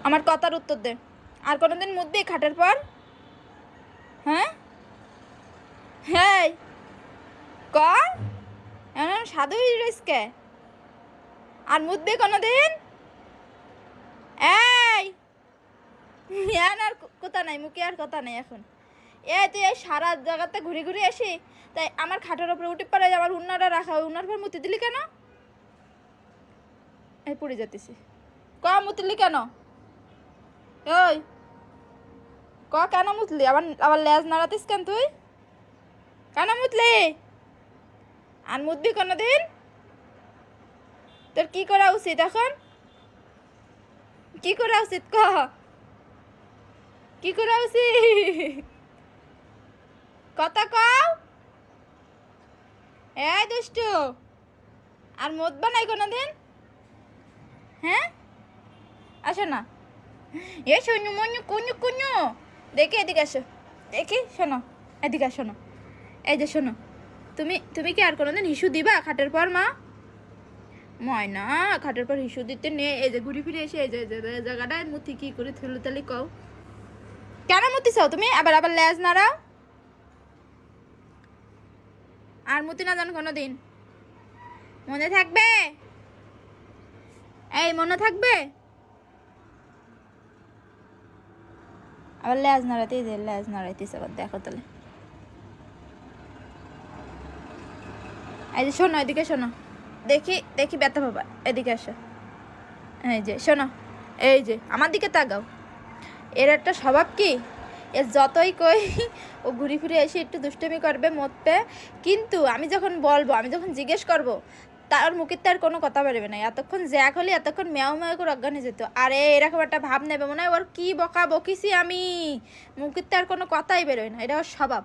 আমার কথার উত্তর দে। আর কোনোদিন মুতবি খাটের পর? হ্যাঁ হ্যাঁ, ক এমন সাধু কে? আর মুতবি কোনোদিন? এই আর কথা নাই, মুখে আর কথা নাই এখন। তুই এই সারা জায়গাতে ঘুরে ঘুরে আসি, তাই আমার খাটের ওপরে উঠে পড়ে আমার উন্নাটা রাখা, উন্নার পর মুতি দিলি কেন? এই পড়ে যেতেছি। মুতলি কেন? ওই কেন মুতলি? আবার আবার লেজ নাড়াতিস কেন তুই? কেন মুতলি? আর মুতবি কোনোদিন? তোর কি করা উচিত এখন? কি করা উচিত কি করা উচিত? কথা কও। দুষ্টু, আর মুতবা নাই কোনোদিন? হ্যাঁ, আসো না। শোনো মনু কুনু কুনু, দেখি এদিকে আসো। দেখি শোনো, এদিকে আসো না। এই যে শোনো, তুমি কি আর কোনোদিন হিসু দিবা খাটের পর? ময়না খাটের পর হিসু দিতে নেই। এই যে ঘুরে ফিরে এসে এই যে জায়গাটায় মুতি কি করে থুলু তালি কও। কেন মুতি চাও তুমি? আবার আবার লেজ নাড়াও। আর মুতি না জানো কোনোদিন? মনে থাকবে? এই মনে থাকবে? আবার লেজ নাড়াতে, লেজ নাড়াইতেছে আবার, দেখো তাহলে। এই যে শোনো, এদিকে শোনো। দেখি দেখি ব্যথা পাবা, এদিকে আসো। এই যে শোনো, এই যে আমার দিকে তাকাও। এর একটা স্বভাব কি, এর যতই কই ও ঘুরে ফিরে এসে একটু দুষ্টুমি করবে, মতবে, কিন্তু আমি যখন বলবো, আমি যখন জিজ্ঞেস করব, তার মুখের তার কোনো কথা বেরোবে না। এতক্ষণ জ্যাক হলে এতক্ষণ ম্যাও ম্যাও করে অজ্ঞান হয়ে যেত। আরে এরকম একটা ভাব নেবে মনে হয় ওর কি বকা বকিছি আমি, মুখের তার কোনো কথাই বেরোয় না, এটা ওর স্বভাব।